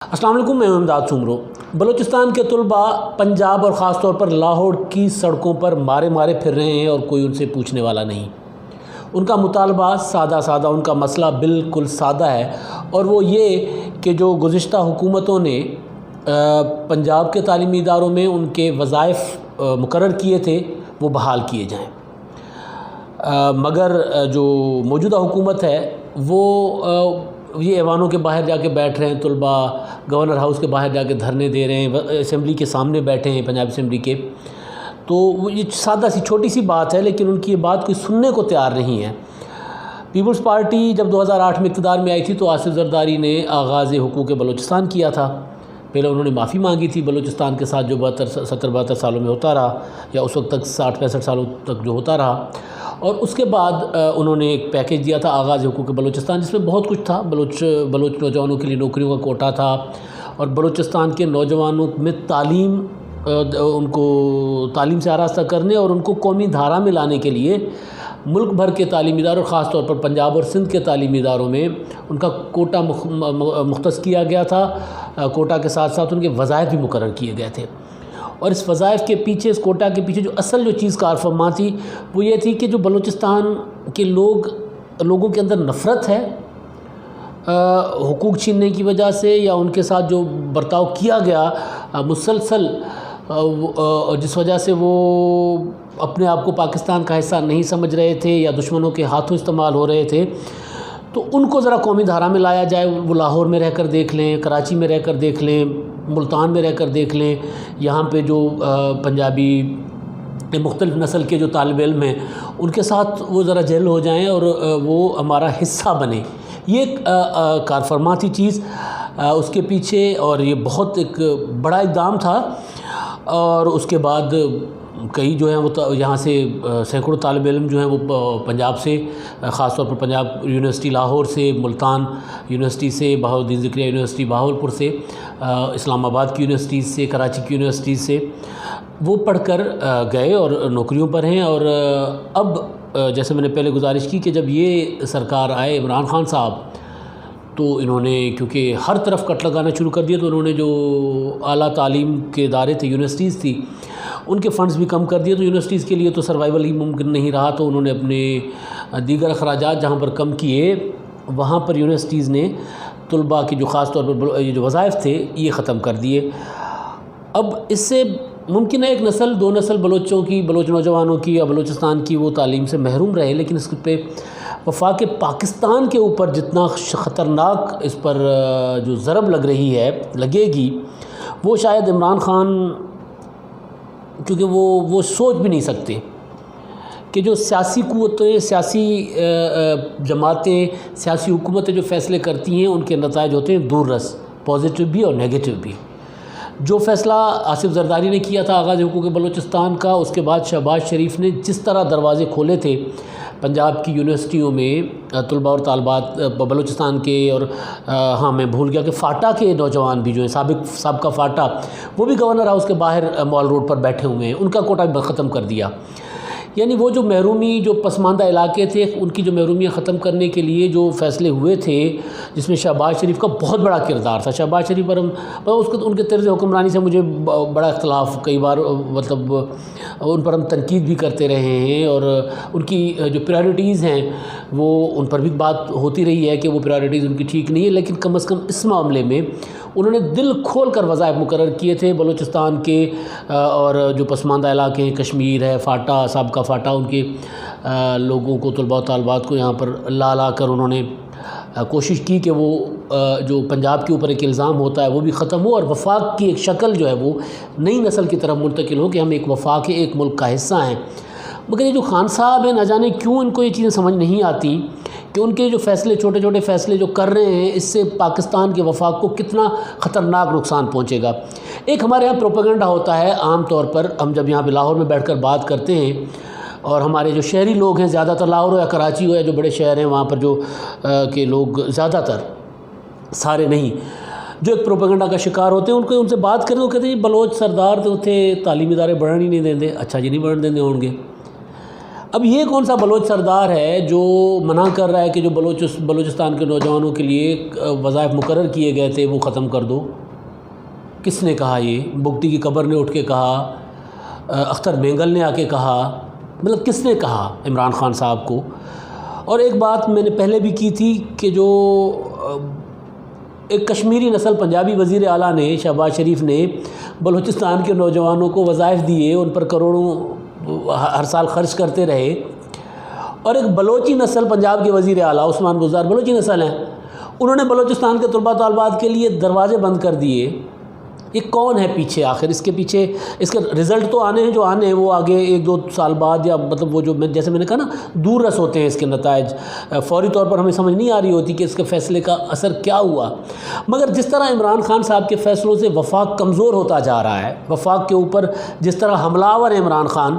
السلام علیکم، میں امداد سمرو۔ بلوچستان کے طلباء پنجاب اور خاص طور پر لاہور کی سڑکوں پر مارے پھر رہے ہیں اور کوئی ان سے پوچھنے والا نہیں۔ ان کا مطالبہ سادہ، ان کا مسئلہ بالکل سادہ ہے، اور وہ یہ کہ جو گزشتہ حکومتوں نے پنجاب کے تعلیمی اداروں میں ان کے وظائف مقرر کیے تھے وہ بحال کیے جائیں، مگر جو موجودہ حکومت ہے وہ یہ ایوانوں کے باہر جا کے بیٹھ رہے ہیں، طلباء گورنر ہاؤس کے باہر جا کے دھرنے دے رہے ہیں، اسمبلی کے سامنے بیٹھے ہیں، پنجاب اسمبلی کے۔ تو یہ سادہ سی چھوٹی سی بات ہے، لیکن ان کی یہ بات کوئی سننے کو تیار نہیں ہے۔ پیپلز پارٹی جب 2008 میں اقتدار میں آئی تھی تو آصف زرداری نے آغاز حقوق بلوچستان کیا تھا۔ پہلے انہوں نے معافی مانگی تھی بلوچستان کے ساتھ جو 72 سالوں میں ہوتا رہا، یا اس وقت تک 60-65 سالوں تک جو ہوتا رہا، اور اس کے بعد انہوں نے ایک پیکیج دیا تھا آغاز حقوق بلوچستان، جس میں بہت کچھ تھا۔ بلوچ نوجوانوں کے لیے نوکریوں کا کوٹا تھا، اور بلوچستان کے نوجوانوں میں ان کو تعلیم سے آراستہ کرنے اور ان کو قومی دھارا میں لانے کے لیے ملک بھر کے تعلیمی اداروں، خاص طور پر پنجاب اور سندھ کے تعلیمی اداروں میں ان کا کوٹا مختص کیا گیا تھا۔ کوٹا کے ساتھ ساتھ ان کے وظائف بھی مقرر کیے گئے تھے، اور اس وظائف کے پیچھے، اس کوٹا کے پیچھے جو اصل چیز کار فرما تھی وہ یہ تھی کہ جو بلوچستان کے لوگوں کے اندر نفرت ہے حقوق چھیننے کی وجہ سے، یا ان کے ساتھ جو برتاؤ کیا گیا مسلسل، جس وجہ سے وہ اپنے آپ کو پاکستان کا حصہ نہیں سمجھ رہے تھے یا دشمنوں کے ہاتھوں استعمال ہو رہے تھے، تو ان کو ذرا قومی دھارا میں لایا جائے۔ وہ لاہور میں رہ کر دیکھ لیں، کراچی میں رہ کر دیکھ لیں، ملتان میں رہ کر دیکھ لیں، یہاں پہ جو پنجابی مختلف نسل کے جو طالب علم ہیں ان کے ساتھ وہ ذرا جھل ہو جائیں اور وہ ہمارا حصہ بنیں۔ یہ ایک کارفرما تھی چیز اس کے پیچھے، اور یہ بہت ایک بڑا اقدام تھا۔ اور اس کے بعد کئی جو ہیں وہ یہاں سے سینکڑوں طالب علم جو ہیں وہ پنجاب سے، خاص طور پر پنجاب یونیورسٹی لاہور سے، ملتان یونیورسٹی سے، بہاؤالدین ذکریہ یونیورسٹی بہاولپور سے، اسلام آباد کی یونیورسٹیز سے، کراچی کی یونیورسٹیز سے وہ پڑھ کر گئے اور نوکریوں پر ہیں۔ اور اب جیسے میں نے پہلے گزارش کی کہ جب یہ سرکار آئے، عمران خان صاحب، تو انہوں نے کیونکہ ہر طرف کٹ لگانا شروع کر دیا، تو انہوں نے جو اعلیٰ تعلیم کے ادارے تھے، یونیورسٹیز تھی، ان کے فنڈز بھی کم کر دیے، تو یونیورسٹیز کے لیے تو سروائیول ہی ممکن نہیں رہا، تو انہوں نے اپنے دیگر اخراجات جہاں پر کم کیے، وہاں پر یونیورسٹیز نے طلباء کی جو خاص طور پر یہ جو وظائف تھے یہ ختم کر دیے۔ اب اس سے ممکن ہے ایک نسل، دو نسل بلوچ نوجوانوں کی یا بلوچستان کی وہ تعلیم سے محروم رہے، لیکن اس پہ وفاق پاکستان کے اوپر جتنا خطرناک اس پر جو ضرب لگے گی، وہ شاید عمران خان، کیونکہ وہ سوچ بھی نہیں سکتے کہ جو سیاسی قوتیں، سیاسی جماعتیں، سیاسی حکومتیں جو فیصلے کرتی ہیں ان کے نتائج ہوتے ہیں دور رس، پازیٹیو بھی اور نیگیٹو بھی۔ جو فیصلہ آصف زرداری نے کیا تھا آغاز حقوق بلوچستان کا، اس کے بعد شہباز شریف نے جس طرح دروازے کھولے تھے پنجاب کی یونیورسٹیوں میں طلباء اور طالبات بلوچستان کے، اور ہاں میں بھول گیا کہ فاٹا کے نوجوان بھی جو ہیں، سابقہ فاٹا، وہ بھی گورنر ہاؤس کے باہر مال روڈ پر بیٹھے ہوئے ہیں، ان کا کوٹا بھی ختم کر دیا۔ یعنی وہ جو محرومی، جو پسماندہ علاقے تھے، ان کی جو محرومیاں ختم کرنے کے لیے جو فیصلے ہوئے تھے، جس میں شہباز شریف کا بہت بڑا کردار تھا۔ شہباز شریف پر ان کے طرز حکمرانی سے مجھے بڑا اختلاف، کئی بار مطلب ان پر ہم تنقید بھی کرتے رہے ہیں، اور ان کی جو پرائرٹیز ہیں وہ ان پر بھی بات ہوتی رہی ہے کہ وہ پرائرٹیز ان کی ٹھیک نہیں ہے، لیکن کم از کم اس معاملے میں انہوں نے دل کھول کر وظائف مقرر کیے تھے بلوچستان کے، اور جو پسماندہ علاقے ہیں، کشمیر ہے، فاٹا، سابقہ فاٹا، ان کے لوگوں کو، طلباء و طالبات کو یہاں پر لا کر انہوں نے کوشش کی کہ وہ جو پنجاب کے اوپر ایک الزام ہوتا ہے وہ بھی ختم ہو، اور وفاق کی ایک شکل جو ہے وہ نئی نسل کی طرف منتقل ہو کہ ہم ایک وفاق، ایک ملک کا حصہ ہیں۔ مگر یہ جو خان صاحب ہیں، نہ جانے کیوں ان کو یہ چیزیں سمجھ نہیں آتی کہ ان کے جو فیصلے، چھوٹے چھوٹے فیصلے جو کر رہے ہیں، اس سے پاکستان کے وفاق کو کتنا خطرناک نقصان پہنچے گا۔ ایک ہمارے یہاں پروپیگنڈا ہوتا ہے عام طور پر، ہم جب یہاں پہ لاہور میں بیٹھ کر بات کرتے ہیں، اور ہمارے جو شہری لوگ ہیں، زیادہ تر لاہور ہو یا کراچی ہو یا جو بڑے شہر ہیں وہاں پر جو کہ لوگ زیادہ تر، سارے نہیں، جو ایک پروپیگنڈا کا شکار ہوتے ہیں، ان سے بات کریں، وہ کہتے ہیں بلوچ سردار تو تھے، تعلیمی ادارے بڑھن ہی نہیں دیں دے۔ اچھا جی، نہیں بڑھن دیں دے ہوں گے۔ اب یہ کون سا بلوچ سردار ہے جو منع کر رہا ہے کہ جو بلوچستان کے نوجوانوں کے لیے وظائف مقرر کیے گئے تھے وہ ختم کر دو؟ کس نے کہا؟ یہ بگٹی کی قبر نے اٹھ کے کہا، اختر بینگل نے آ کے کہا، مطلب کس نے کہا عمران خان صاحب کو؟ اور ایک بات میں نے پہلے بھی کی تھی کہ جو ایک کشمیری نسل پنجابی وزیر اعلیٰ نے، شہباز شریف نے بلوچستان کے نوجوانوں کو وظائف دیے، ان پر کروڑوں ہر سال خرچ کرتے رہے، اور ایک بلوچی نسل پنجاب کے وزیر اعلیٰ عثمان بزدار بلوچی نسل ہیں، انہوں نے بلوچستان کے طلباء طالبات کے لیے دروازے بند کر دیے۔ یہ کون ہے پیچھے آخر؟ اس کے پیچھے اس کے رزلٹ تو آنے ہیں جو آنے ہیں، وہ آگے 1-2 سال بعد، یا مطلب وہ جو جیسے میں نے کہا نا دور رس ہوتے ہیں اس کے نتائج، فوری طور پر ہمیں سمجھ نہیں آ رہی ہوتی کہ اس کے فیصلے کا اثر کیا ہوا۔ مگر جس طرح عمران خان صاحب کے فیصلوں سے وفاق کمزور ہوتا جا رہا ہے، وفاق کے اوپر جس طرح حملہ آور ہے عمران خان،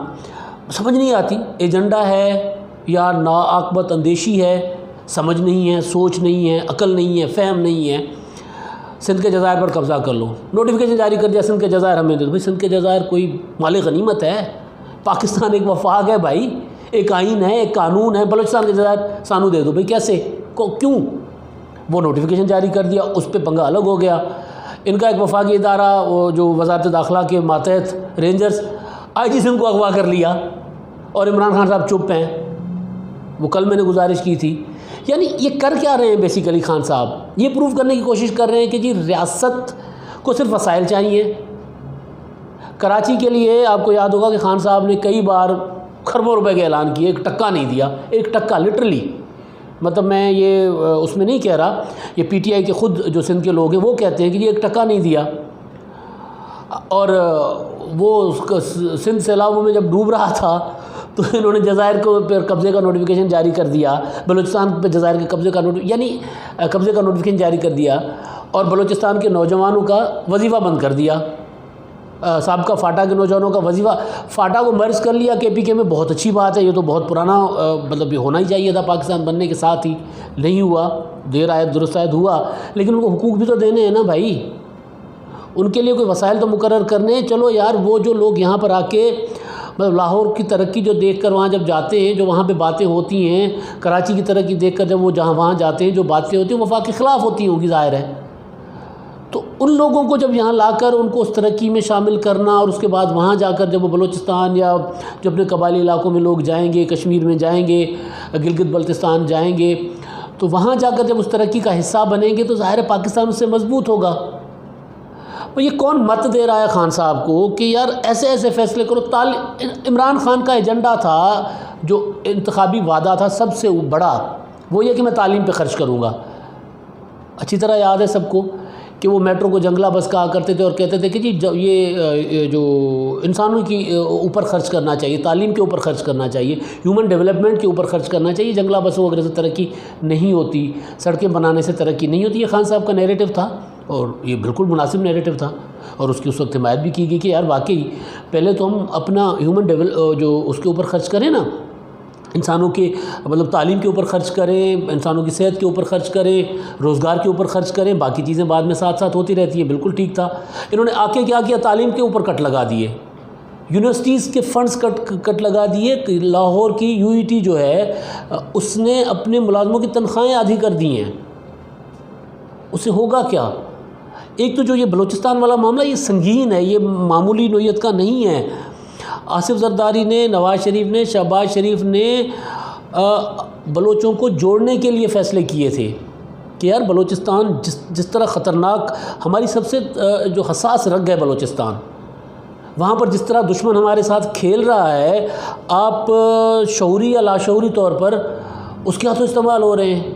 سمجھ نہیں آتی ایجنڈا ہے یا ناعاقبت اندیشی ہے، سمجھ نہیں ہے، سوچ نہیں ہے، عقل نہیں ہے، فہم نہیں ہے۔ سندھ کے جزائر پر قبضہ کر لو، نوٹیفیکیشن جاری کر دیا سندھ کے جزائر ہمیں دے دو۔ بھائی سندھ کے جزائر کوئی مال غنیمت ہے؟ پاکستان ایک وفاق ہے بھائی، ایک آئین ہے، ایک قانون ہے۔ بلوچستان کے جزائر سانو دے دو، بھائی کیسے؟ کیوں؟ وہ نوٹیفیکیشن جاری کر دیا، اس پہ پنگا الگ ہو گیا۔ ان کا ایک وفاقی ادارہ وہ جو وزارت داخلہ کے ماتحت رینجرز، آئی جی سندھ کو اغوا کر لیا، اور عمران خان صاحب چپ ہیں۔ وہ کل میں نے گزارش کی تھی، یعنی یہ کر کیا رہے ہیں بیسیکلی خان صاحب؟ یہ پروف کرنے کی کوشش کر رہے ہیں کہ جی ریاست کو صرف وسائل چاہیے۔ کراچی کے لیے آپ کو یاد ہوگا کہ خان صاحب نے کئی بار کھربوں روپے کے اعلان کیے، 1 ٹکا نہیں دیا، 1 ٹکا لٹرلی، مطلب میں یہ اس میں نہیں کہہ رہا، یہ پی ٹی آئی کے خود جو سندھ کے لوگ ہیں وہ کہتے ہیں کہ یہ 1 ٹکا نہیں دیا۔ اور وہ سندھ سیلابوں میں جب ڈوب رہا تھا تو انہوں نے جزائر کو پر قبضے کا نوٹیفیکیشن جاری کر دیا، بلوچستان پہ جزائر کے قبضے کا نوٹیفیکیشن جاری کر دیا، اور بلوچستان کے نوجوانوں کا وظیفہ بند کر دیا۔ سابقہ فاٹا کے نوجوانوں کا وظیفہ، فاٹا کو مرج کر لیا کے پی کے میں، بہت اچھی بات ہے، یہ تو بہت پرانا مطلب یہ ہونا ہی چاہیے تھا پاکستان بننے کے ساتھ ہی، نہیں ہوا، دیر آیت درست آیت ہوا، لیکن ان کو حقوق بھی تو دینے ہیں نا بھائی، ان کے لیے کوئی وسائل تو مقرر کرنے ہیں۔ چلو یار، وہ جو لوگ یہاں پر آ کے مطلب لاہور کی ترقی جو دیکھ کر وہاں جب جاتے ہیں، جو وہاں پہ باتیں ہوتی ہیں، کراچی کی ترقی دیکھ کر جب وہ جہاں وہاں جاتے ہیں، جو باتیں ہوتی ہیں وفاق کے خلاف ہوتی ہوں گی، ظاہر ہے۔ تو ان لوگوں کو جب یہاں لا کر ان کو اس ترقی میں شامل کرنا، اور اس کے بعد وہاں جا کر جب وہ بلوچستان یا جو اپنے قبائلی علاقوں میں لوگ جائیں گے، کشمیر میں جائیں گے، گلگت بلتستان جائیں گے، تو وہاں جا کر جب اس ترقی کا حصہ بنیں گے تو ظاہر ہے پاکستان اس سے مضبوط ہوگا۔ یہ کون مت دے رہا ہے خان صاحب کو کہ یار ایسے ایسے فیصلے کرو؟ عمران خان کا ایجنڈا تھا، جو انتخابی وعدہ تھا سب سے بڑا، وہ یہ کہ میں تعلیم پہ خرچ کروں گا۔ اچھی طرح یاد ہے سب کو کہ وہ میٹرو کو جنگلہ بس کہا کرتے تھے، اور کہتے تھے کہ جی یہ جو انسانوں کی اوپر خرچ کرنا چاہیے، تعلیم کے اوپر خرچ کرنا چاہیے، ہیومن ڈیولپمنٹ کے اوپر خرچ کرنا چاہیے، جنگلہ بسوں وغیرہ سے ترقی نہیں ہوتی، سڑکیں بنانے سے ترقی نہیں ہوتی۔ یہ خان صاحب کا نیریٹو تھا، اور یہ بالکل مناسب نیریٹو تھا، اور اس کی اس وقت حمایت بھی کی گئی کہ یار واقعی پہلے تو ہم اپنا ہیومن جو اس کے اوپر خرچ کریں نا، انسانوں کے مطلب تعلیم کے اوپر خرچ کریں، انسانوں کی صحت کے اوپر خرچ کریں، روزگار کے اوپر خرچ کریں، باقی چیزیں بعد میں ساتھ ساتھ ہوتی رہتی ہیں۔ بالکل ٹھیک تھا۔ انہوں نے آ کے کیا کیا؟ تعلیم کے اوپر کٹ لگا دیے، یونیورسٹیز کے فنڈز کٹ لگا دیے۔ لاہور کی یو ای ٹی جو ہے اس نے اپنے ملازموں کی تنخواہیں آدھی کر دی ہیں۔ اسے ہوگا کیا؟ ایک تو جو یہ بلوچستان والا معاملہ یہ سنگین ہے، یہ معمولی نوعیت کا نہیں ہے۔ آصف زرداری نے، نواز شریف نے، شہباز شریف نے بلوچوں کو جوڑنے کے لیے فیصلے کیے تھے کہ یار بلوچستان جس طرح خطرناک، ہماری سب سے جو حساس رگ ہے بلوچستان، وہاں پر جس طرح دشمن ہمارے ساتھ کھیل رہا ہے، آپ شعوری یا لاشعوری طور پر اس کے ہاتھوں استعمال ہو رہے ہیں۔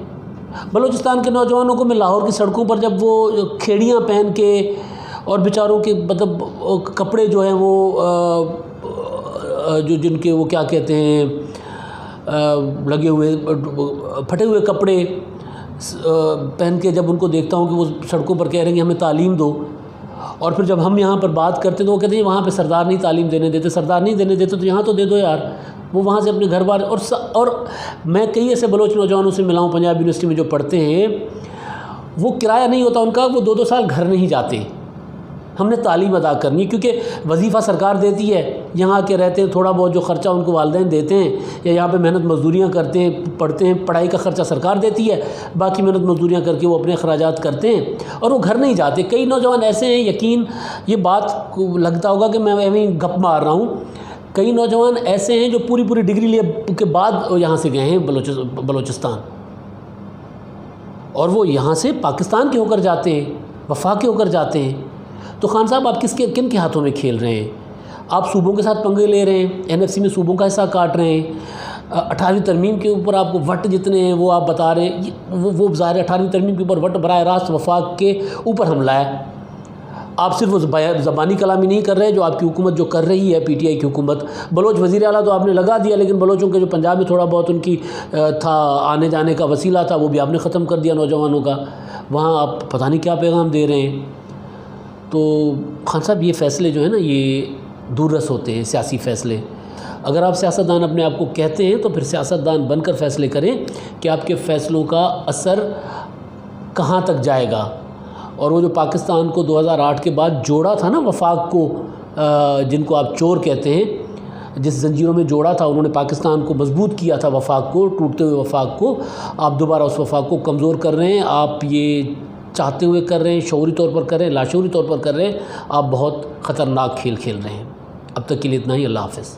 بلوچستان کے نوجوانوں کو میں لاہور کی سڑکوں پر جب وہ کھیڑیاں پہن کے اور بیچاروں کے مطلب کپڑے جو ہیں وہ جو جن کے وہ کیا کہتے ہیں لگے ہوئے پھٹے ہوئے کپڑے پہن کے جب ان کو دیکھتا ہوں کہ وہ سڑکوں پر کہہ رہے ہیں کہ ہمیں تعلیم دو، اور پھر جب ہم یہاں پر بات کرتے ہیں تو وہ کہتے ہیں وہاں پہ سردار نہیں تعلیم دینے دیتے، سردار نہیں دینے دیتے تو یہاں تو دے دو یار۔ وہ وہاں سے اپنے گھر بار، اور میں کئی ایسے بلوچ نوجوانوں سے ملا ہوں پنجاب یونیورسٹی میں جو پڑھتے ہیں، وہ کرایہ نہیں ہوتا ان کا، وہ 2-2 سال گھر نہیں جاتے، ہم نے تعلیم ادا کرنی ہے، کیونکہ وظیفہ سرکار دیتی ہے، یہاں کے رہتے ہیں، تھوڑا بہت جو خرچہ ان کو والدین دیتے ہیں یا یہاں پہ محنت مزدوریاں کرتے ہیں، پڑھتے ہیں، پڑھائی کا خرچہ سرکار دیتی ہے، باقی محنت مزدوریاں کر کے وہ اپنے اخراجات کرتے ہیں اور وہ گھر نہیں جاتے۔ کئی نوجوان ایسے ہیں، یقین یہ بات کو لگتا ہوگا کہ میں ایویں گپ مار رہا ہوں، کئی نوجوان ایسے ہیں جو پوری ڈگری لیے کے بعد یہاں سے گئے ہیں بلوچستان، اور وہ یہاں سے پاکستان کے ہو کر جاتے ہیں، وفاق کے ہو کر جاتے ہیں۔ تو خان صاحب آپ کن کے ہاتھوں میں کھیل رہے ہیں؟ آپ صوبوں کے ساتھ پنگے لے رہے ہیں، NFC میں صوبوں کا حصہ کاٹ رہے ہیں، 18ویں ترمیم کے اوپر آپ کو وٹ جتنے ہیں وہ آپ بتا رہے ہیں، وہ ظاہر 18ویں ترمیم کے اوپر وٹ براہ راست وفاق کے اوپر حملہ ہے۔ آپ صرف وہ زبانی کلامی نہیں کر رہے جو آپ کی حکومت جو کر رہی ہے، PTI کی حکومت۔ بلوچ وزیر اعلیٰ تو آپ نے لگا دیا، لیکن بلوچوں کے جو پنجاب میں تھوڑا بہت ان کی تھا آنے جانے کا وسیلہ تھا، وہ بھی آپ نے ختم کر دیا نوجوانوں کا، وہاں آپ پتہ نہیں کیا پیغام دے رہے ہیں۔ تو خان صاحب یہ فیصلے جو ہیں نا یہ دور رس ہوتے ہیں، سیاسی فیصلے۔ اگر آپ سیاستدان اپنے آپ کو کہتے ہیں تو پھر سیاستدان بن کر فیصلے کریں کہ آپ کے فیصلوں کا اثر کہاں تک جائے گا۔ اور وہ جو پاکستان کو 2008 کے بعد جوڑا تھا نا وفاق کو، جن کو آپ چور کہتے ہیں، جس زنجیروں میں جوڑا تھا، انہوں نے پاکستان کو مضبوط کیا تھا، وفاق کو، ٹوٹتے ہوئے وفاق کو، آپ دوبارہ اس وفاق کو کمزور کر رہے ہیں۔ آپ یہ چاہتے ہوئے کر رہے ہیں، شعوری طور پر کر رہے ہیں، لاشعوری طور پر کر رہے ہیں، آپ بہت خطرناک کھیل کھیل رہے ہیں۔ اب تک کے لیے اتنا ہی، اللہ حافظ۔